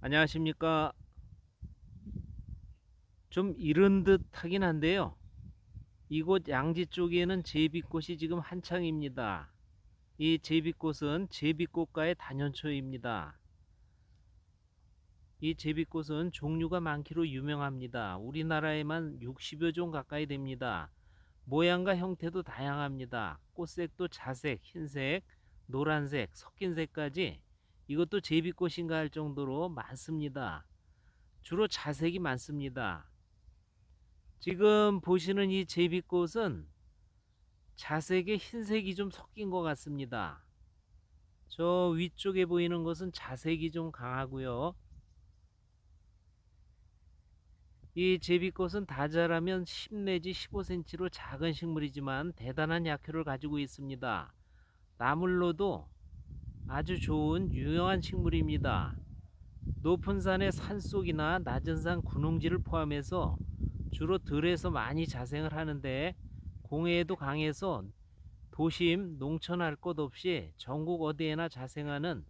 안녕하십니까. 좀 이른 듯 하긴 한데요. 이곳 양지 쪽에는 제비꽃이 지금 한창입니다. 이 제비꽃은 제비꽃과의 단연초입니다. 이 제비꽃은 종류가 많기로 유명합니다. 우리나라에만 60여 종 가까이 됩니다. 모양과 형태도 다양합니다. 꽃색도 자색, 흰색, 노란색, 섞인 색까지 이것도 제비꽃인가 할 정도로 많습니다. 주로 자색이 많습니다. 지금 보시는 이 제비꽃은 자색에 흰색이 좀 섞인 것 같습니다. 저 위쪽에 보이는 것은 자색이 좀 강하고요. 이 제비꽃은 다 자라면 10 내지 15cm로 작은 식물이지만 대단한 약효를 가지고 있습니다. 나물로도 아주 좋은 유용한 식물입니다. 높은 산의 산속이나 낮은 산 군웅지를 포함해서 주로 들에서 많이 자생을 하는데 공해에도 강해서 도심, 농촌 할 것 없이 전국 어디에나 자생하는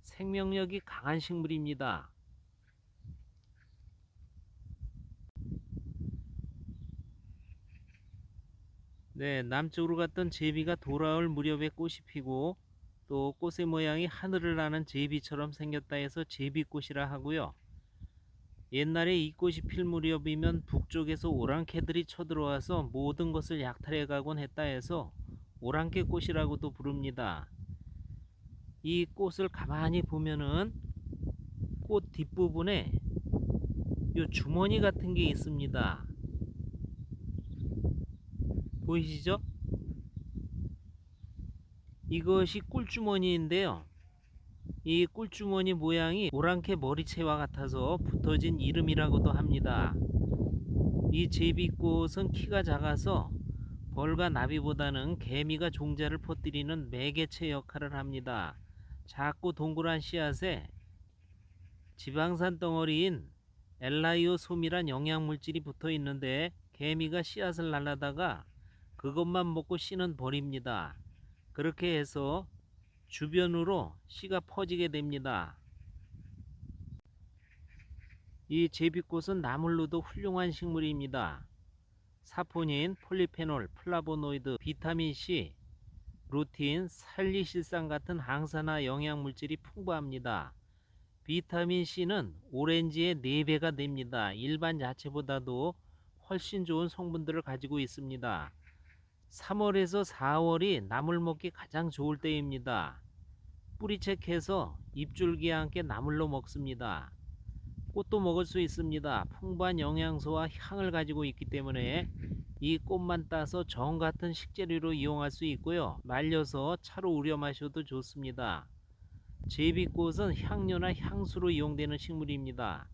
생명력이 강한 식물입니다. 네, 남쪽으로 갔던 제비가 돌아올 무렵에 꽃이 피고 또 꽃의 모양이 하늘을 나는 제비처럼 생겼다 해서 제비꽃이라 하고요. 옛날에 이 꽃이 필 무렵이면 북쪽에서 오랑캐들이 쳐들어와서 모든 것을 약탈해 가곤 했다 해서 오랑캐 꽃이라고도 부릅니다. 이 꽃을 가만히 보면은 꽃 뒷부분에 요 주머니 같은 게 있습니다. 보이시죠? 이것이 꿀주머니인데요. 이 꿀주머니 모양이 오랑캐 머리채와 같아서 붙어진 이름이라고도 합니다. 이 제비꽃은 키가 작아서 벌과 나비보다는 개미가 종자를 퍼뜨리는 매개체 역할을 합니다. 작고 동그란 씨앗에 지방산 덩어리인 엘라이오솜이란 영양물질이 붙어 있는데 개미가 씨앗을 날라다가 그것만 먹고 씨는 버립니다. 그렇게 해서 주변으로 씨가 퍼지게 됩니다. 이 제비꽃은 나물로도 훌륭한 식물입니다. 사포닌, 폴리페놀, 플라보노이드, 비타민C, 루틴, 살리실산 같은 항산화 영양물질이 풍부합니다. 비타민C는 오렌지의 4배가 됩니다. 일반 야채보다도 훨씬 좋은 성분들을 가지고 있습니다. 3월에서 4월이 나물 먹기 가장 좋을 때입니다. 뿌리채해서 잎줄기와 함께 나물로 먹습니다. 꽃도 먹을 수 있습니다. 풍부한 영양소와 향을 가지고 있기 때문에 이 꽃만 따서 정 같은 식재료로 이용할 수 있고요. 말려서 차로 우려 마셔도 좋습니다. 제비꽃은 향료나 향수로 이용되는 식물입니다.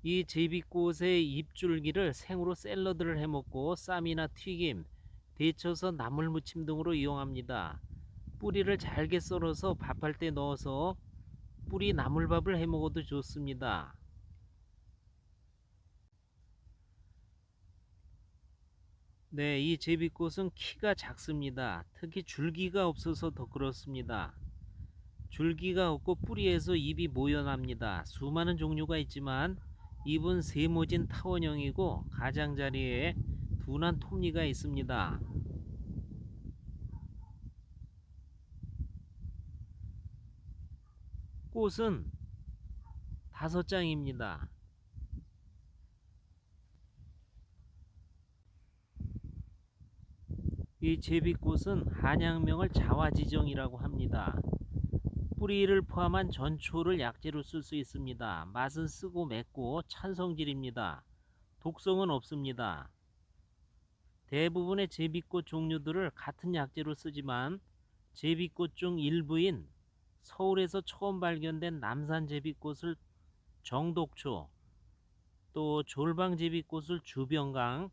이 제비꽃의 잎줄기를 생으로 샐러드를 해먹고 쌈이나 튀김, 데쳐서 나물무침 등으로 이용합니다. 뿌리를 잘게 썰어서 밥할 때 넣어서 뿌리 나물밥을 해먹어도 좋습니다. 네, 이 제비꽃은 키가 작습니다. 특히 줄기가 없어서 더 그렇습니다. 줄기가 없고 뿌리에서 잎이 모여납니다. 수많은 종류가 있지만 잎은 세모진 타원형이고 가장자리에 둔한 톱니가 있습니다. 꽃은 5장입니다. 이 제비꽃은 한약명을 자화지정이라고 합니다. 뿌리를 포함한 전초를 약재로 쓸 수 있습니다. 맛은 쓰고 맵고 찬성질입니다. 독성은 없습니다. 대부분의 제비꽃 종류들을 같은 약재로 쓰지만 제비꽃 중 일부인 서울에서 처음 발견된 남산 제비꽃을 정독초, 또 졸방 제비꽃을 주병강,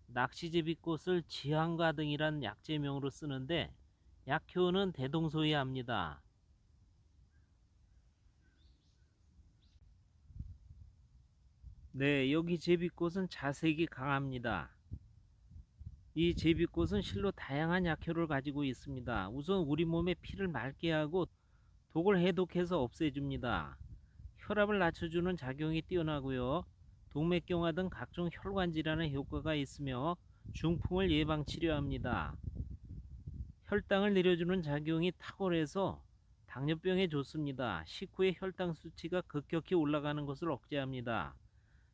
낚시 제비꽃을 지향가 등이란 약재명으로 쓰는데 약효는 대동소이합니다. 네, 여기 제비꽃은 자색이 강합니다. 이 제비꽃은 실로 다양한 약효를 가지고 있습니다. 우선 우리 몸의 피를 맑게 하고 독을 해독해서 없애줍니다. 혈압을 낮춰주는 작용이 뛰어나고요. 동맥경화 등 각종 혈관 질환의 효과가 있으며 중풍을 예방 치료합니다. 혈당을 내려주는 작용이 탁월해서 당뇨병에 좋습니다. 식후에 혈당 수치가 급격히 올라가는 것을 억제합니다.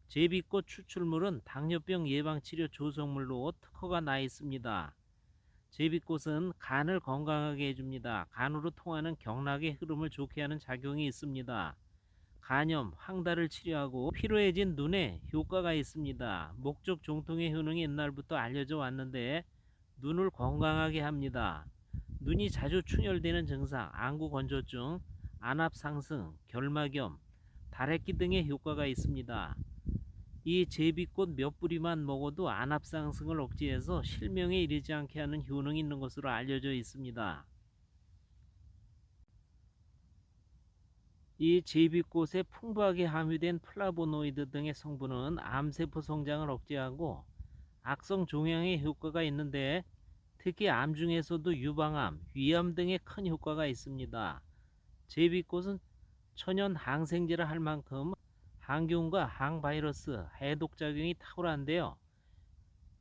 제비꽃 추출물은 당뇨병 예방 치료 조성물로 특허가 나 있습니다. 제비꽃은 간을 건강하게 해줍니다. 간으로 통하는 경락의 흐름을 좋게 하는 작용이 있습니다. 간염, 황달을 치료하고 피로해진 눈에 효과가 있습니다. 목적 종통의 효능이 옛날부터 알려져 왔는데 눈을 건강하게 합니다. 눈이 자주 충혈되는 증상, 안구 건조증, 안압 상승, 결막염, 다래끼 등의 효과가 있습니다. 이 제비꽃 몇 뿌리만 먹어도 안압 상승을 억제해서 실명에 이르지 않게 하는 효능이 있는 것으로 알려져 있습니다. 이 제비꽃에 풍부하게 함유된 플라보노이드 등의 성분은 암세포 성장을 억제하고 악성 종양에 효과가 있는데 특히 암 중에서도 유방암, 위암 등에 큰 효과가 있습니다. 제비꽃은 천연 항생제라 할 만큼 항균과 항바이러스, 해독작용이 탁월한데요.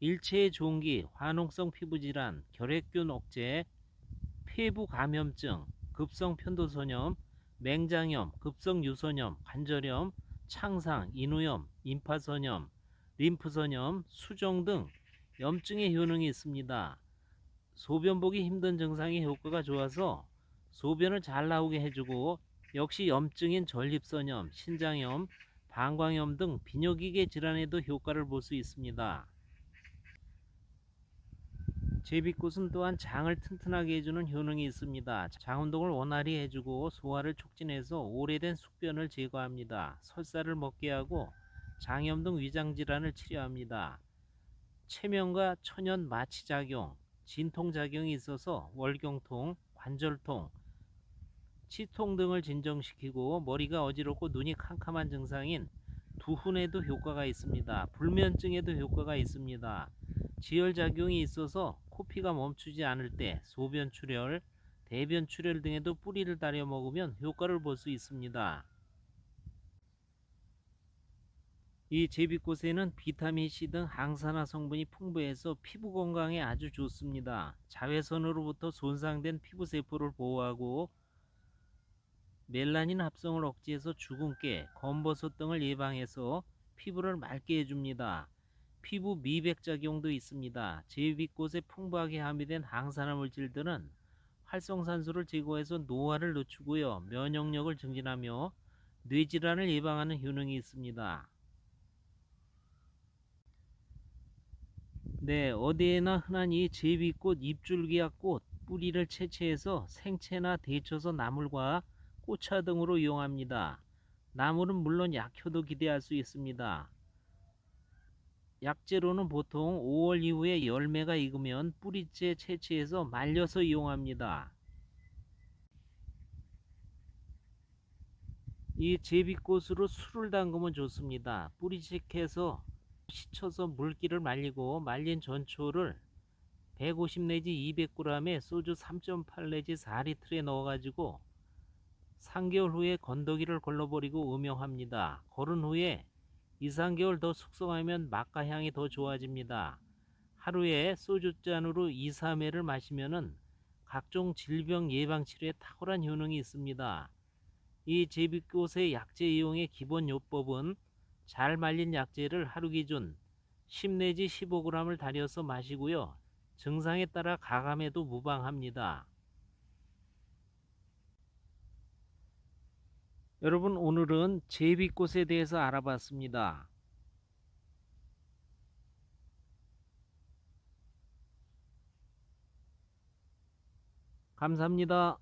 일체의 종기, 화농성 피부질환, 결핵균 억제, 폐부 감염증, 급성 편도선염, 맹장염, 급성 유선염, 관절염, 창상, 인후염, 임파선염, 림프선염, 수정 등 염증의 효능이 있습니다. 소변 보기 힘든 증상의 효과가 좋아서 소변을 잘 나오게 해주고 역시 염증인 전립선염, 신장염, 방광염 등 비뇨기계 질환에도 효과를 볼 수 있습니다. 제비꽃은 또한 장을 튼튼하게 해주는 효능이 있습니다. 장운동을 원활히 해주고 소화를 촉진해서 오래된 숙변을 제거합니다. 설사를 먹게 하고 장염 등 위장질환을 치료합니다. 체면과 천연 마취작용, 진통작용이 있어서 월경통, 관절통, 치통 등을 진정시키고 머리가 어지럽고 눈이 캄캄한 증상인 두훈에도 효과가 있습니다. 불면증에도 효과가 있습니다. 지혈작용이 있어서 코피가 멈추지 않을 때 소변 출혈, 대변 출혈 등에도 뿌리를 다려 먹으면 효과를 볼 수 있습니다. 이 제비꽃에는 비타민C 등 항산화 성분이 풍부해서 피부 건강에 아주 좋습니다. 자외선으로부터 손상된 피부세포를 보호하고 멜라닌 합성을 억제해서 주근깨, 검버섯 등을 예방해서 피부를 맑게 해줍니다. 피부 미백 작용도 있습니다. 제비꽃에 풍부하게 함유된 항산화 물질들은 활성산소를 제거해서 노화를 늦추고요. 면역력을 증진하며 뇌질환을 예방하는 효능이 있습니다. 네, 어디에나 흔한 이 제비꽃 잎줄기와 꽃, 뿌리를 채취해서 생채나 데쳐서 나물과 꽃차 등으로 이용합니다. 나물은 물론 약효도 기대할 수 있습니다. 약재로는 보통 5월 이후에 열매가 익으면 뿌리째 채취해서 말려서 이용합니다. 이 제비꽃으로 술을 담그면 좋습니다. 뿌리채해서 씻어서 물기를 말리고 말린 전초를 150 내지 200g에 소주 3.8 내지 4리터에 넣어가지고 3개월 후에 건더기를 걸러버리고 음용합니다. 걸은 후에 2, 3개월 더 숙성하면 맛과 향이 더 좋아집니다. 하루에 소주잔으로 2, 3회를 마시면 각종 질병 예방 치료에 탁월한 효능이 있습니다. 이 제비꽃의 약재 이용의 기본 요법은 잘 말린 약재를 하루 기준 10 내지 15g을 달여서 마시고요. 증상에 따라 가감해도 무방합니다. 여러분, 오늘은 제비꽃에 대해서 알아봤습니다. 감사합니다.